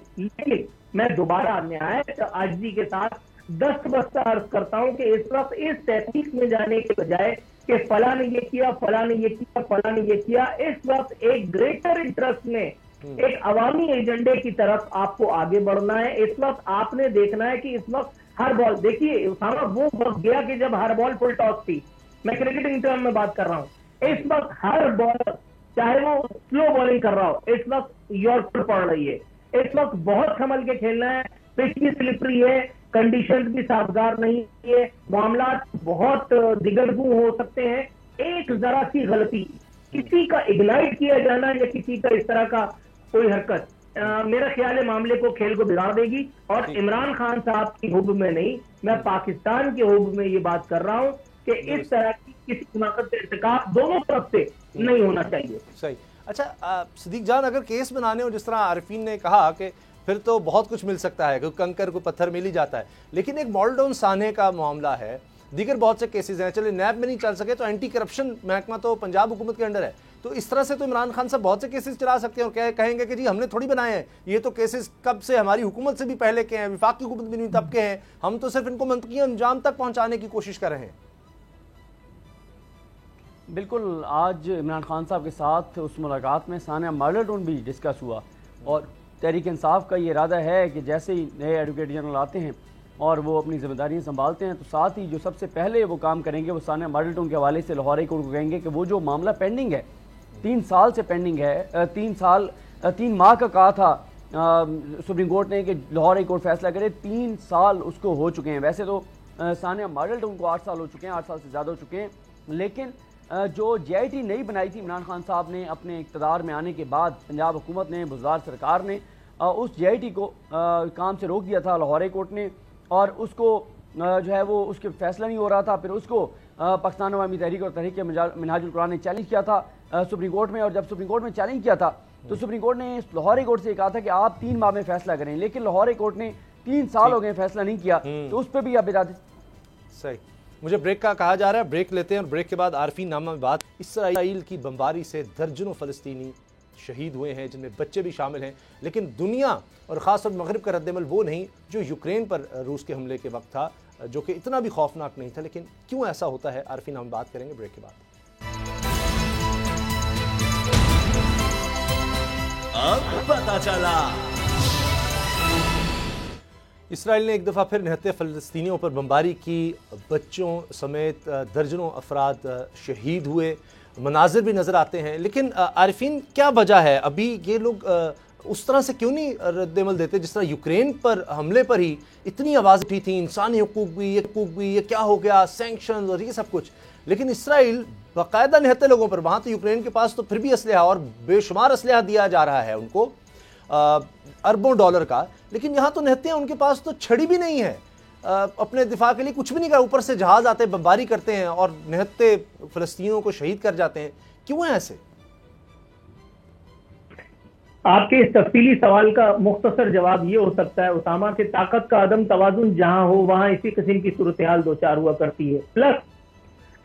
मैं दोबारा न्याय आजिज़ी के साथ दस्त अर्ज करता हूं कि इस वक्त इस तहकीक में जाने के बजाय कि फला ने ये किया, फला ने ये किया, फला ने ये किया, इस वक्त एक ग्रेटर इंटरेस्ट में एक अवामी एजेंडे की तरफ आपको आगे बढ़ना है। इस वक्त आपने देखना है कि इस वक्त हर बॉल, देखिए उसामा वो वक्त गया कि जब हर बॉल फुल टॉस थी। मैं क्रिकेटिंग टर्म में बात कर रहा हूं। इस वक्त हर बॉलर चाहे वो स्लो बॉलिंग कर रहा हो, इस वक्त यॉर्कर पड़ रही है। इस वक्त बहुत संभल के खेलना है, पिच भी स्लिपरी है, कंडीशंस भी साजगार नहीं है, मामला बहुत दिगरगू हो सकते हैं। एक जरा सी गलती, किसी का इग्नाइट किया जाना या किसी का इस तरह का कोई हरकत मेरा ख्याल है मामले को, खेल को बिगाड़ देगी। और इमरान खान साहब की हुब में नहीं, मैं पाकिस्तान के हुब में ये बात कर रहा हूं कि इस तरह की किसी हिमाकत का इर्तिकाब दोनों तरफ से नहीं होना चाहिए। सही। अच्छा सिद्दीक जान, अगर केस बनाने हो जिस तरह आरिफीन ने कहा कि फिर तो बहुत कुछ मिल सकता है, क्योंकि कंकर को पत्थर मिल ही जाता है, लेकिन एक मॉडल टाउन साने का मामला है, दीगर बहुत से केसेस हैं। चलिए नैब में नहीं चल सके तो एंटी करप्शन महकमा तो पंजाब हुकूमत के अंडर है, तो इस तरह से तो इमरान खान साहब बहुत से केसेस चला सकते हैं और कहेंगे कि जी हमने थोड़ी बनाए हैं, ये तो केसेस कब से हमारी हुकूमत से भी पहले के हैं, विफाक की हुकूमत भी नहीं तब के हैं, हम तो सिर्फ इनको मंतकी अंजाम तक पहुंचाने की कोशिश कर रहे हैं। बिल्कुल, आज इमरान खान साहब के साथ उस मुलाकात में सानिया मॉडल टाउन भी डिस्कस हुआ और तहरीक इंसाफ का ये इरादा है कि जैसे ही नए एडवोकेट जनरल आते हैं और वो अपनी जिम्मेदारियां संभालते हैं तो साथ ही जो सबसे पहले वो काम करेंगे वो सानिया मॉडल टाउन के हवाले से लाहौर हाई कोर्ट को कहेंगे कि वो जो मामला पेंडिंग है, 3 साल से पेंडिंग है, 3 माह का कहा था सुप्रीम कोर्ट ने कि लाहौर हाई कोर्ट फैसला करे, 3 साल उसको हो चुके हैं। वैसे तो सानिया मॉडल टाउन को 8 साल हो चुके हैं, 8 साल से ज़्यादा हो चुके हैं, लेकिन जो JIT नई बनाई थी इमरान खान साहब ने अपने इक़्तिदार में आने के बाद, पंजाब हुकूमत ने, बुज़दार सरकार ने उस JIT को काम से रोक दिया था लाहौर हाई कोर्ट ने, और उसको जो है वो उसके फैसला नहीं हो रहा था। फिर उसको पाकिस्तान अवामी तहरीक और तहरीक मिनहाजुल कुरान ने चैलेंज किया था सुप्रीम कोर्ट में, और जब सुप्रीम कोर्ट में चैलेंज किया था तो सुप्रीम कोर्ट ने लाहौर हाई कोर्ट से कहा था कि आप 3 माह में फैसला करें, लेकिन लाहौर हाई कोर्ट ने 3 साल हो गए फैसला नहीं किया, तो उस पर भी आप इरादे। सही, मुझे ब्रेक का कहा जा रहा है, ब्रेक लेते हैं और ब्रेक के बाद आरफीन नामा में बात। इसराइल की बमबारी से दर्जनों फ़लस्तीनी शहीद हुए हैं, जिनमें बच्चे भी शामिल हैं, लेकिन दुनिया और ख़ासतौर मगरिब का रद्दमल वो नहीं जो यूक्रेन पर रूस के हमले के वक्त था, जो कि इतना भी खौफनाक नहीं था। लेकिन क्यों ऐसा होता है, आरफीन हम बात करेंगे ब्रेक के बाद। अब पता चला। इसराइल ने एक दफ़ा फिर 69 फ़लस्तीनियों पर बमबारी की, बच्चों समेत दर्जनों अफराद शहीद हुए, मनाजिर भी नज़र आते हैं। लेकिन आरिफीन क्या वजह है, अभी ये लोग उस तरह से क्यों नहीं रद्दमल देते जिस तरह यूक्रेन पर हमले पर ही इतनी आवाज़ उठी थी, इंसानी हुकूक भी, ये क्या हो गया, सैंक्शन और ये सब कुछ। लेकिन इसराइल बाकायदा 69 लोगों पर, वहाँ तो यूक्रेन के पास तो फिर भी असलहा और बेशुमार असलहा दिया जा रहा है उनको, अरबों डॉलर का, लेकिन यहाँ तो 69 उनके पास तो छड़ी भी नहीं है, अपने दिफा के लिए कुछ भी नहीं कर, ऊपर से जहाज आते बमबारी करते हैं और 69 फ़लस्तीनियों को शहीद कर जाते हैं। क्यों है ऐसे? आपके इस तफसीली सवाल का मुख्तसर जवाब ये हो सकता है उसामा के ताकत का अदम तवाजुन जहां हो वहां इसी किस्म की सूरत हाल दो चार हुआ करती है। प्लस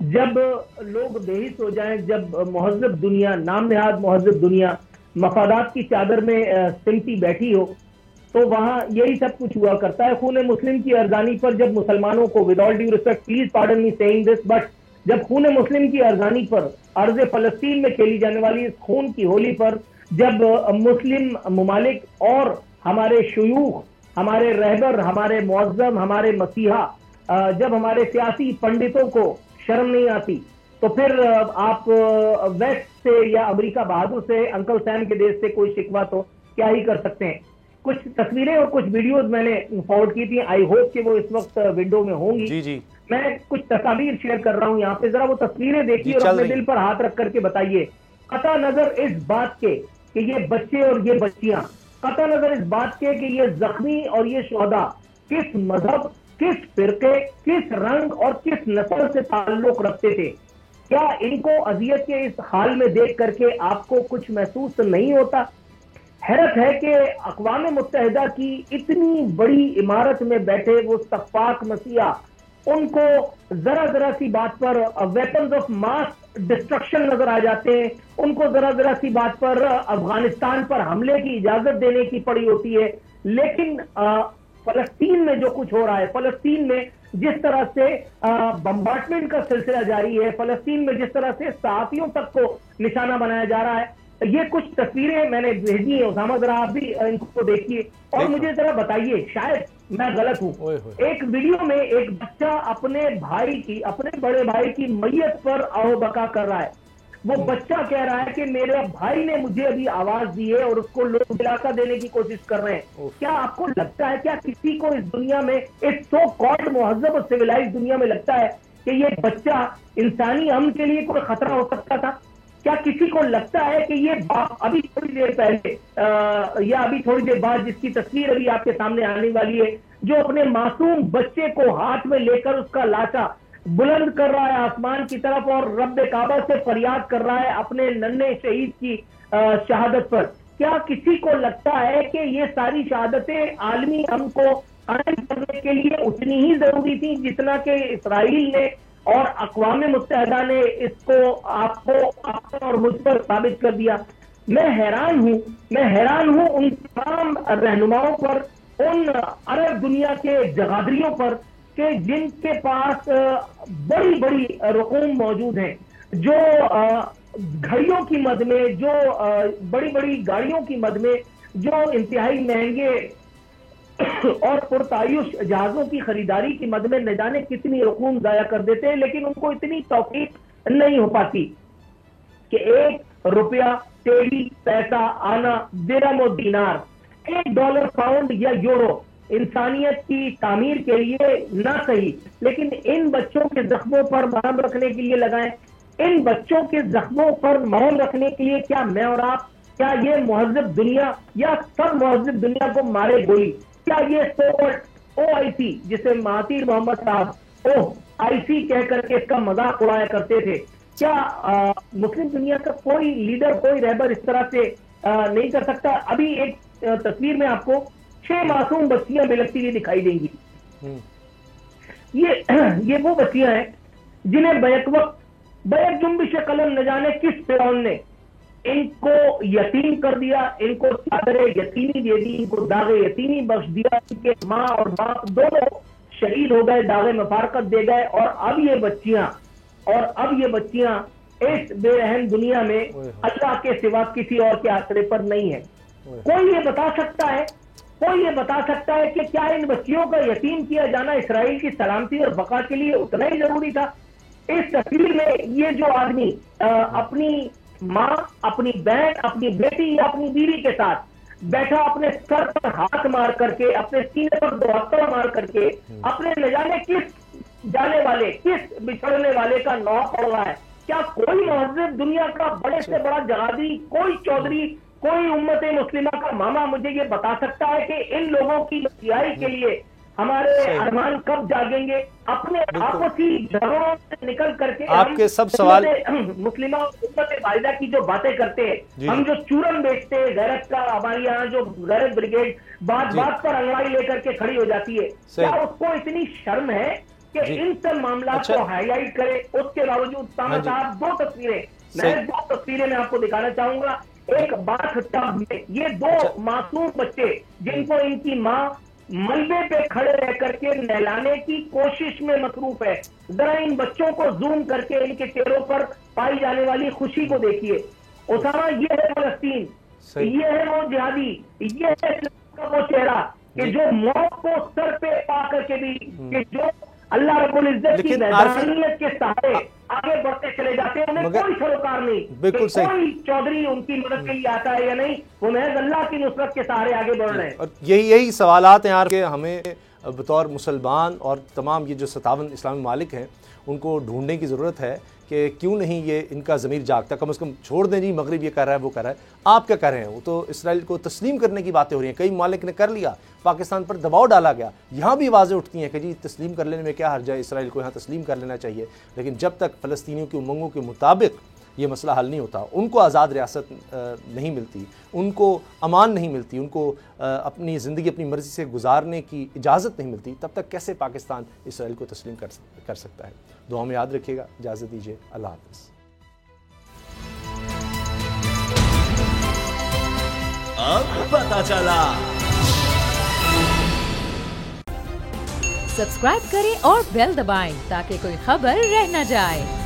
जब लोग बेहिस हो जाएं, जब महज़ब दुनिया, नाम नहाद महज़ब दुनिया मफादात की चादर में सिमटी बैठी हो, तो वहां यही सब कुछ हुआ करता है। खून मुस्लिम की अर्जानी पर जब मुसलमानों को, with all due respect, please pardon me saying this, but जब खून मुस्लिम की अर्जानी पर, अर्ज़ फलस्तीन में खेली जाने वाली इस खून की होली पर जब मुस्लिम ममालिक और हमारे शुयूख, हमारे रहबर, हमारे मुअज़्ज़म, हमारे मसीहा, जब हमारे सियासी पंडितों को शर्म नहीं आती, तो फिर आप वेस्ट से या अमेरिका बहादुर से, अंकल सैम के देश से कोई शिकवा तो क्या ही कर सकते हैं। कुछ तस्वीरें और कुछ वीडियोस मैंने फॉरवर्ड की थी, आई होप कि वो इस वक्त विंडो में होंगी। जी जी, मैं कुछ तस्वीर शेयर कर रहा हूं यहाँ पे, जरा वो तस्वीरें देखिए और अपने दिल पर हाथ रख करके बताइए। कता नजर इस बात के कि ये बच्चे और ये बच्चियां, कता नजर इस बात के कि ये जख्मी और ये शोहदा किस मजहब, किस फिरके, किस रंग और किस नस्ल से ताल्लुक रखते थे। क्या इनको अजियत के इस हाल में देख करके आपको कुछ महसूस नहीं होता? हैरत है कि अक़वाम मुत्तहिदा की इतनी बड़ी इमारत में बैठे वो सफ़ाक मसीहा, उनको जरा जरा सी बात पर वेपन्स ऑफ मास डिस्ट्रक्शन नजर आ जाते हैं, उनको जरा जरा सी बात पर अफगानिस्तान पर हमले की इजाजत देने की पड़ी होती है। लेकिन फलस्तीन में जो कुछ हो रहा है, फलस्तीन में जिस तरह से बम्बार्टमेंट का सिलसिला जारी है, फलस्तीन में जिस तरह से सहाफियों तक को निशाना बनाया जा रहा है, ये कुछ तस्वीरें मैंने भेजी है। उसामा, जरा आप भी इनको देखिए और मुझे जरा बताइए, शायद मैं गलत हूं। एक वीडियो में एक बच्चा अपने भाई की, अपने बड़े भाई की मैयत पर आओ बका कर रहा है। वो बच्चा कह रहा है कि मेरे भाई ने मुझे अभी आवाज दी है और उसको लोग दिलासा देने की कोशिश कर रहे हैं। क्या आपको लगता है, क्या किसी को इस दुनिया में, इस सो कॉल्ड मुहज़्ज़ब और सिविलाइज्ड दुनिया में लगता है कि ये बच्चा इंसानी अमन के लिए कोई खतरा हो सकता था? क्या किसी को लगता है कि ये बाप अभी थोड़ी देर पहले या अभी थोड़ी देर बाद, जिसकी तस्वीर अभी आपके सामने आने वाली है, जो अपने मासूम बच्चे को हाथ में लेकर उसका लाशा बुलंद कर रहा है आसमान की तरफ और रब काबा से फरियाद कर रहा है अपने नन्हे शहीद की शहादत पर, क्या किसी को लगता है कि ये सारी शहादतें आलमी अमन को कायम करने के लिए उतनी ही जरूरी थी जितना कि इसराइल ने और अक़वाम मुत्तहिदा ने इसको आपको और मुझ पर साबित कर दिया? मैं हैरान हूं उन तमाम रहनुमाओं पर, उन अरब दुनिया के जगादरियों पर कि जिनके पास बड़ी बड़ी रकूम मौजूद हैं, जो घड़ियों की मद में, जो बड़ी बड़ी गाड़ियों की मद में, जो इंतहाई महंगे और पुरतायुश जहाजों की खरीदारी की मद में न जाने कितनी रकूम जाया कर देते हैं, लेकिन उनको इतनी तौफीक नहीं हो पाती कि ₹1, तेली, पैसा आना, दिरहम और दीनार, $1, पाउंड या यूरो इंसानियत की तामीर के लिए ना सही, लेकिन इन बच्चों के जख्मों पर मरहम रखने के लिए लगाएं। इन बच्चों के जख्मों पर मरहम रखने के लिए क्या मैं और आप, क्या ये मुहज़्ज़ब दुनिया या सब मुहज़्ज़ब दुनिया को मारे गोली? क्या ये OIC, जिसे महातीर मोहम्मद साहब OIC कह करके इसका मजाक उड़ाया करते थे, क्या मुस्लिम दुनिया का कोई लीडर, कोई रहबर इस तरह से नहीं कर सकता? अभी एक तस्वीर में आपको 6 मासूम बच्चियां बिलखती हुई दिखाई देंगी। ये वो बच्चियां हैं जिन्हें बैक जुम्बिश कलम न जाने किस फिरौन ने इनको यतीम कर दिया, इनको चादरे यतीमी दे दी, इनको दागे यतीमी बख्श दिया, इनके माँ और बाप दोनों शहीद हो गए, दागे मफारकत दे गए, और अब ये बच्चियां इस बेरहम दुनिया में अल्लाह के सिवा किसी और के आसरे पर नहीं है। कोई ये बता सकता है कि क्या इन बच्चियों का यतीम किया जाना इसराइल की सलामती और बका के लिए उतना ही जरूरी था? इस तस्वीर में ये जो आदमी अपनी माँ, अपनी बहन, अपनी बेटी या अपनी बीवी के साथ बैठा, अपने सर पर हाथ मार करके, अपने सीने पर 2 हथौड़ा मार करके, अपने न जाने किस बिछड़ने वाले का नौ पड़ रहा है। क्या कोई मुहज़्ज़ब दुनिया का बड़े से बड़ा जगादरी, कोई चौधरी, कोई उम्मत मुस्लिमा का मामा मुझे ये बता सकता है कि इन लोगों की मसीहाई के लिए हमारे अरमान कब जागेंगे? अपने आपसी झगड़ों से निकल करके आपके सब सवाल मुस्लिम वाहिदा की जो बातें करते हैं, हम जो चूरन बेचते हैं गैरत का, हमारे यहाँ जो गैरत ब्रिगेड बात बात पर अंगड़ाई लेकर के खड़ी हो जाती है, क्या उसको इतनी शर्म है कि इन सब मामला को हाईलाइट करे? उसके बावजूद साहब दो तस्वीरें, मैं दो तस्वीरें मैं आपको दिखाना चाहूंगा। एक बात टब में ये दो मासूम बच्चे जिनको इनकी माँ मलबे पे खड़े रह करके नहलाने की कोशिश में मसरूफ है, जरा इन बच्चों को जूम करके इनके चेहरों पर पाई जाने वाली खुशी को देखिए। उसामा, ये है फलस्तीन, ये है वो जिहादी, ये है का वो चेहरा कि जो मौत को सर पे पा करके भी कि जो अल्लाह रब्बुल इज्जत की मैदानियत के सहारे आगे बढ़ते चले जाते हैं, उन्हें कोई सरोकार नहीं, बिल्कुल सही, कोई चौधरी उनकी मदद के लिए आता है या नहीं, वो महज अल्लाह की नुसरत के सहारे आगे बढ़ रहे हैं। और यही सवालात हैं यार कि हमें बतौर मुसलमान और तमाम ये जो 57 इस्लामी मालिक हैं उनको ढूंढने की ज़रूरत है कि क्यों नहीं ये इनका ज़मीर जागता। कम से कम छोड़ दें जी, मगरिब ये कर रहा है वो कर रहा है, आप क्या कर रहे हैं? वो तो इसराइल को तस्लीम करने की बातें हो रही हैं, कई मालिक ने कर लिया, पाकिस्तान पर दबाव डाला गया, यहाँ भी आवाज़ें उठती हैं कि जी तस्लीम कर लेने में क्या हर्ज है, इसराइल को यहाँ तस्लीम कर लेना चाहिए। लेकिन जब तक फ़लस्तीनियों की उमंगों के मुताबिक ये मसला हल नहीं होता, उनको आज़ाद रियासत नहीं मिलती, उनको अमान नहीं मिलती, उनको अपनी ज़िंदगी अपनी मर्ज़ी से गुजारने की इजाज़त नहीं मिलती, तब तक कैसे पाकिस्तान इसराइल को तस्लीम कर सकता है? दुआ में याद रखिएगा, इजाज़त दीजिए, अल्लाह हाफ़िज़। अब पता चला। सब्सक्राइब करें और बेल दबाएं ताकि कोई खबर रह न जाए।